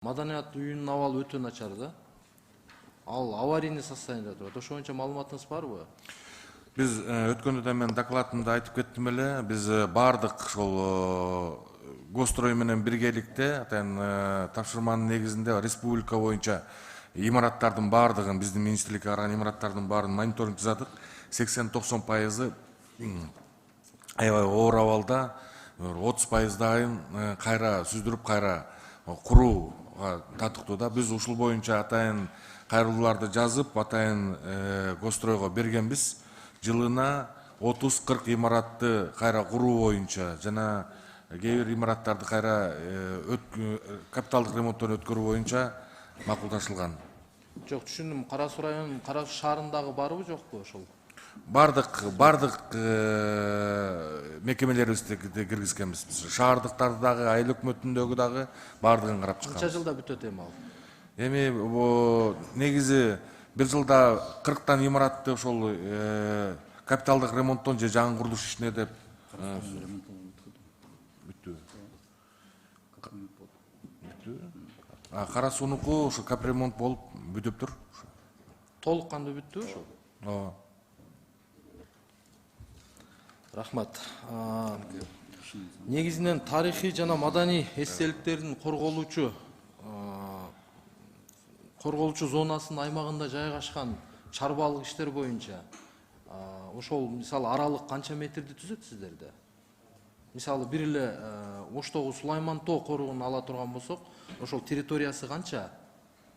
Маданият үйүнүн абалы өтө начар да. Ал аварийный состояниеде турат. Ошо боюнча маалыматыңыз барбы? Биз өткөндө да мен докладымда айтып кеттим эле. Биз бардык ошол Госстрой менен биргеликте атайын тапшырманын негизинде республика боюнча имараттардын бардыгын, биздин министрликке караган имараттардын баарын мониторинг жасадык. 80-90% аябай оор абалда, 30% дайын кайра сүздүрүп кайра курууга татыктуу да. Биз ушул боюнча атайын кайрылууларды жазып, атайын Госстройго бергенбиз. Жылына 30-40 имаратты кайра куруу боюнча жана кээ бир имараттарды кайра капиталдык ремонттон өткөрүү боюнча макулдашылган. Жок, түшүндүм. Кара Суу районунун Кара Суу шаарындагы барбы, жокпу ошол? Бардык мекемелерибизди киргизгенбиз. Шаардыктарды дагы, айыл өкмөтүндөгү дагы бардыгын карап чыкканбыз. Канча жылда бүтөт эми ал? Эми негизи бир жылда 40тан имаратты ошол капиталдык ремонттон же жаңы курулуш ишине деп бүттү. Кара Суунуку ошо капремонт болуп бүтүптүр. Толук кандуу бүттү ошол? Ооба. Рахмат. Негизинен тарыхый жана маданий эстеликтердин корголуучу зонасынын аймагында жайгашкан чарбалык иштер боюнча ошол мисалы аралык канча метрди түзөт сиздерде? Мисалы бир эле Оштогу Сулайман тоо коругун ала турган болсок, ошол территориясы канча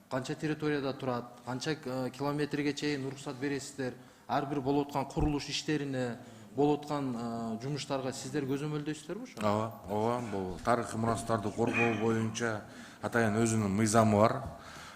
территорияда турат, канча километрге чейин уруксат бересиздер, ар бир болуп аткан курулуш иштерине, болуп аткан жумуштарга сиздер көзөмөлдөйсүзөрбү ошо? Ооба, бул тарыхый мурастарды коргоо боюнча атайын өзүнүн мыйзамы бар.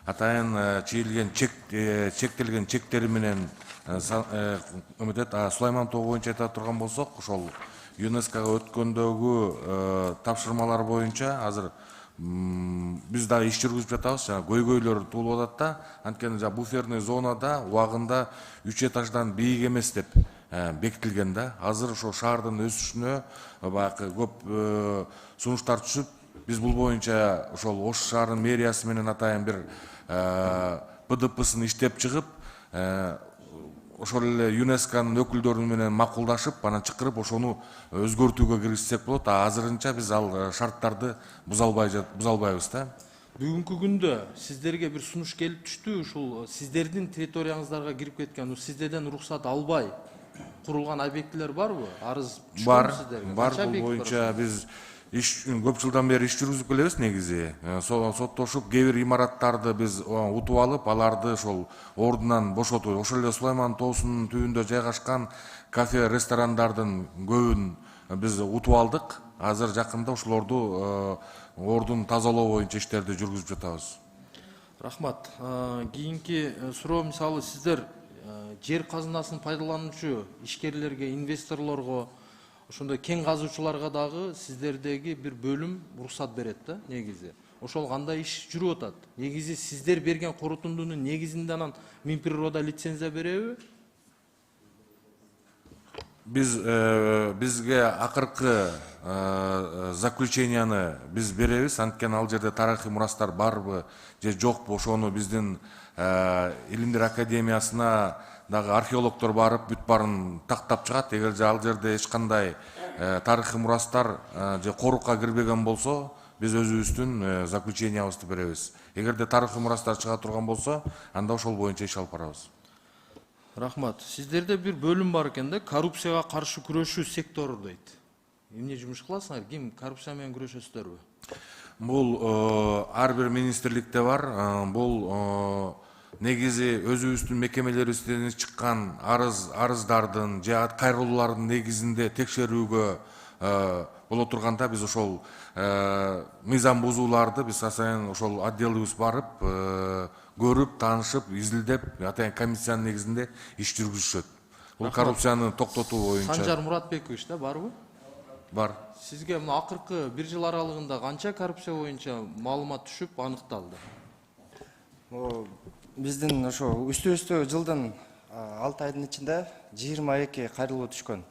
Атайын чектелген чектери менен Сулайман тоо боюнча айта турган болсок, ошол ЮНЕСКОга өткөндөгү тапшырмалар боюнча азыр биз дагы иш жүргүзүп жатабыз. Көйгөйлөр туулуп атат да, анткени буферный зонада убагында 3 этаждан бийик эмес деп бекитилген да. Азыр ошо шаардын өсүшүнө баягы көп сунуштар түшүп, биз бул боюнча ошол Ош шаарынын мэриясы менен атайын бир БДПсын иштеп чыгып, ошол эле ЮНЕСКонун өкүлдөрү менен макулдашып, анан чакырып ошону өзгөртүүгө киргизсек болот. Азырынча биз ал шарттарды буза албайбыз да. Бүгүнкү күндө сиздерге бир сунуш келип түштү, ушул сиздердин территорияңыздарга кирип кеткен, сиздерден уруксат албай курулган объектилер барбы? Арыз түшкөнбү сиздерге? Бар, бул боюнча биз көп жылдан бери иш жүргүзүп келебиз негизи. Соттошуп, кээ бир имараттарды биз утуп алып, аларды ошол ордунан бошотуп, ошол эле Сулайман тоосунун түбүндө жайгашкан кафе, ресторандардын көбүн биз утуп алдык. Азыр жакында ошолорду ордун тазалоо боюнча иштерди жүргүзүп жатабыз. Рахмат. Кийинки суроо, мисалы сиздер жер казынасын пайдалануучу ишкерлерге, инвесторлорго, ошондой кен казуучуларга дагы сиздердеги бир бөлүм уруксат берет да, негизи. Ошол кандай иш жүрүп атат? Негизи сиздер берген корутундунун негизинде анан Минприрода лицензия береби? Бизге акыркы заключенияны биз беребиз, анткени ал жерде тарыхый мурастар барбы же жокпу, ошону биздин Илимдер академиясына дагы археологдор барып, бүт барын тактап чыгат. Эгер же ал жерде эч кандай тарыхый мурастар же корукка кирбеген болсо, биз өзүбүздүн заключениябызды беребиз. Эгерде тарыхый мурастар чыга турган болсо, анда ошол боюнча иш алып барабыз. Рахмат. Сиздерде бир бөлүм бар экен да, коррупцияга каршы күрөшүү сектору дейт. Эмне жумуш кыласыңар? Ким коррупция менен күрөшөсүздөрбү? Бул ар бир министрликте бар. Бул негизи өзүбүздүн мекемелерибизден чыккан арыздардын же кайрылуулардын негизинде текшерүүгө боло турганда биз ошол мыйзам бузууларды биз асайын ошол отделибиз барып көрүп, таанышып, изилдеп, атайын комиссиянын негизинде иш жүргүзүшөт. Бул коррупцияны токтотуу боюнча. Санжар Муратбекович да барбы? Бар. Сизге мына акыркы бир жыл аралыгында канча коррупция боюнча маалымат түшүп аныкталды? Биздин ошо үстү жылдын 6 айдын ичинде 22 кайрылуу түшкөн.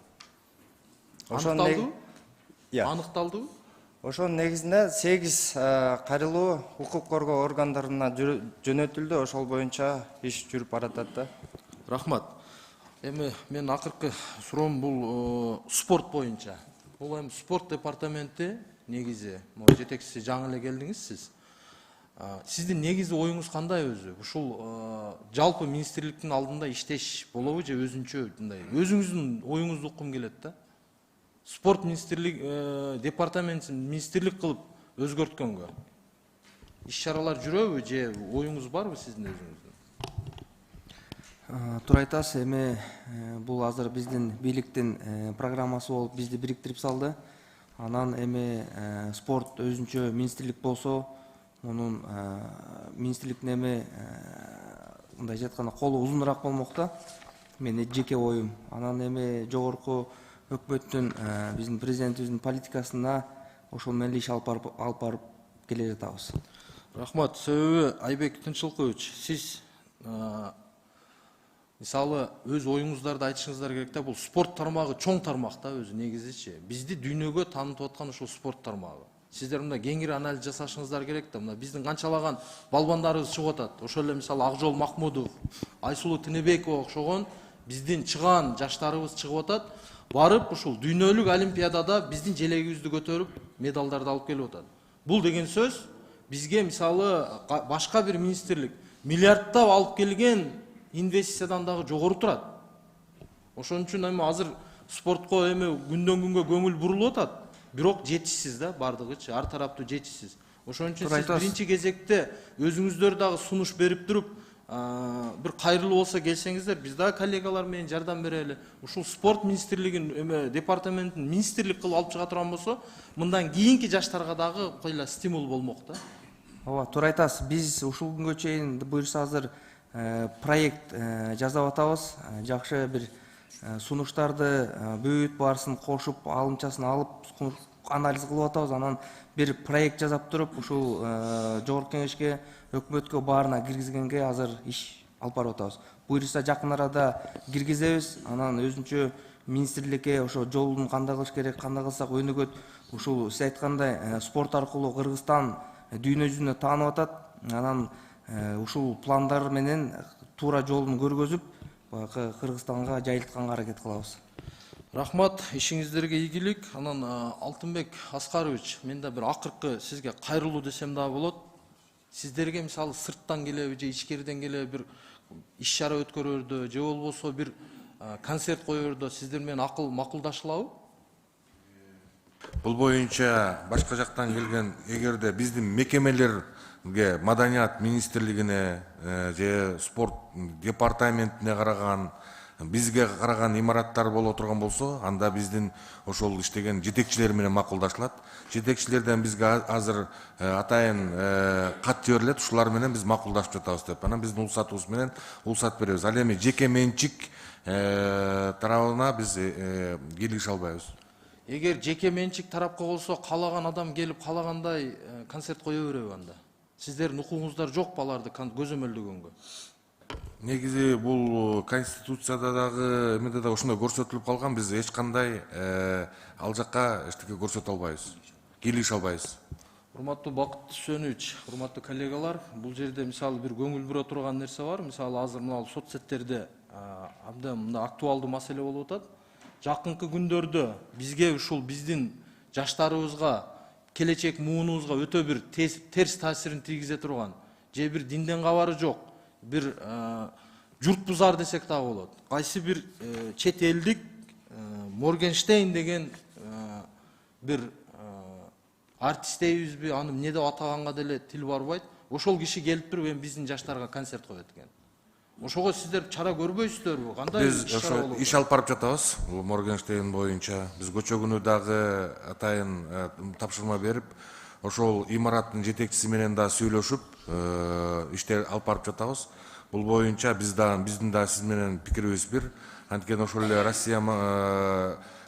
Аныкталдыбы? Аныкталдыбы? Ошонун негизинде 8 кайрылуу укук коргоо органдарына жөнөтүлдү. Ошол боюнча иш жүрүп баратат да. Рахмат. Эми мен акыркы суроом бул спорт боюнча. Бул эми спорт департаменти негизи, могу жетекчиси жаңы эле келдиңиз сиз. Сиздин негизи оюңуз кандай өзү? Ушул жалпы министрликтин алдында иштеш болобу же өзүнчө мындай? Өзүңүздүн оюңузду уккум келет да. Спорт министрлик департаментин министрлик кылып өзгөрткөнгө иш-чаралар жүрөбү же оюңуз барбы сиздин өзүңүздүн? Туура айтасыз, эми бул азыр биздин бийликтин программасы болуп бизди бириктирип салды. Анан эми спорт өзүнчө министрлик болсо, мунун министрликтин эми мындайча айтканда колу узунураак болмок да. Менин жеке оюм. Анан эми жогорку өкмөттүн биздин президентибиздин политикасына ошол менен иш алып барып келе жатабыз. Рахмат. Себеби Айбек Тынчылыкович, сиз мисалы өз оюңуздарды айтышыңыздар керек да. Бул спорт тармагы чоң тармак да өзү негизичи. Бизди дүйнөгө таанытып аткан ушул спорт тармагы. Сиздер мында кеңири анализ жасашыңыздар керек да. Мына биздин канчалаган балбандарыбыз чыгып атат. Ошол эле мисалы Акжол Махмудов, Айсулуу Тинебекова окшогон биздин чыгаан жаштарыбыз чыгып атат. Барып ушул дүйнөлүк олимпиадада биздин желегибизди көтөрүп медалдарды алып келип атат. Бул деген сөз бизге мисалы башка бир министрлик миллиарддап алып келген инвестициядан дагы жогору турат. Ошон үчүн эми азыр спортко эми күндөн күнгө көңүл бурулуп атат. Бирок жетишсиз да бардыгычы, ар тараптуу жетишсиз. Ошон үчүн сиз биринчи кезекте өзүңүздөр дагы сунуш берип туруп, бир кайрылуу болсо келсеңиздер, биз дагы коллегалар менен жардам берели. Ушул спорт министрлигин эме департаментин министрлик кылып алып чыга турган болсо, мындан кийинки жаштарга дагы койла стимул болмок да. Ооба, туура айтасыз. Биз ушул күнгө чейин буюрса азыр проект жасап атабыз. Жакшы бир сунуштарды бүт баарысын кошуп, алымчасын алып, анализ кылып атабыз. Анан бир проект жасап туруп, ушул жогорку кеңешке, өкмөткө баарына киргизгенге азыр иш алып барып атабыз. Буюрса жакын арада киргизебиз. Анан өзүнчө министрликке ошо жолун кандай кылыш керек, кандай кылсак өнүгөт. Ушул сиз айткандай спорт аркылуу Кыргызстан дүйнө жүзүнө таанып атат. Анан ушул пландар менен туура жолун көргөзүп, Кыргызстанга жайылтканга аракет кылабыз. Рахмат, ишиңиздерге ийгилик. Анан Алтынбек Аскарович, мен да бир акыркы сизге кайрылуу десем дагы болот. Сиздерге мисалы сырттан келеби же ичкериден келеби бир иш-чара өткөрөрдө же болбосо бир концерт коердо сиздер менен макулдашылабы? Бул боюнча башка жактан келген, эгерде биздин мекемелерге, маданият министрлигине же спорт департаментине караган, бизге караган имараттар боло турган болсо, анда биздин ошол иштеген жетекчилер менен макулдашылат. Жетекчилерден бизге азыр атайын кат жиберилет, ушулар менен биз макулдашып жатабыз деп. Анан биздин улсатыбыз менен улсат беребиз. Ал эми жеке менчик тарабына биз кийлигише албайбыз. Эгер жеке менчик тарапка болсо, каалаган адам келип каалагандай концерт кое береби анда? Сиздердин укугуңуздар жокпу аларды көзөмөлдөгөнгө? Негизи бул конституцияда дагы эмеде да ошондой көрсөтүлүп калган. Биз эч кандай ал жакка эчтеке көрсөтө албайбыз, кийлигише албайбыз. Урматтуу Бакыт Сөнүч, урматтуу коллегалар, бул жерде мисалы бир көңүл бура турган нерсе бар. Мисалы азыр мына соцсеттерде абдан мында актуалдуу маселе болуп атат. Жакынкы күндөрдө бизге ушул биздин жаштарыбызга, келечек муунубузга өтө бир терс таасирин тийгизе турган, же бир динден кабары жок, бир журт бузар десек дагы болот. Кайсы бир чет элдик Моргенштейн деген бир артист дейбизби, аны эмне деп атаганга деле тил барбайт. Ошол киши келип туруп эми биздин жаштарга концерт коет экен. Ошого сиздер чара көрбөйсүздөрбү? Кандай Биз ошо иш алып барып жатабыз. Бул Моргенштейн боюнча биз көчө күнү дагы атайын тапшырма берип, ошол имараттын жетекчиси менен да сүйлөшүп, иштер алып барып жатабыз. Бул боюнча биздин да сиз менен пикирибиз бир. Анткени ошол эле Россия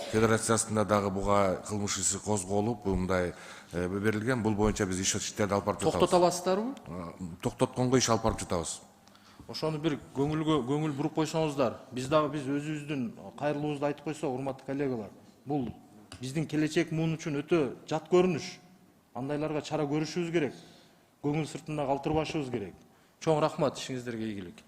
Федерациясында дагы буга кылмыш иши козголуп, мындай берилген. Бул боюнча биз иштерди алып барып жатабыз. Токтото аласыздарбы? Токтотконго иш алып барып жатабыз. Ошону бир көңүл буруп койсоңуздар. Биз өзүбүздүн кайрылуубузду айтып койсок, урматтуу коллегалар, бул биздин келечек муун үчүн өтө жат көрүнүш. андайларга чара көрүшүбүз керек. Көңүл сыртында калтырбашыбыз керек. Чоң рахмат, ишиңиздерге ийгилик.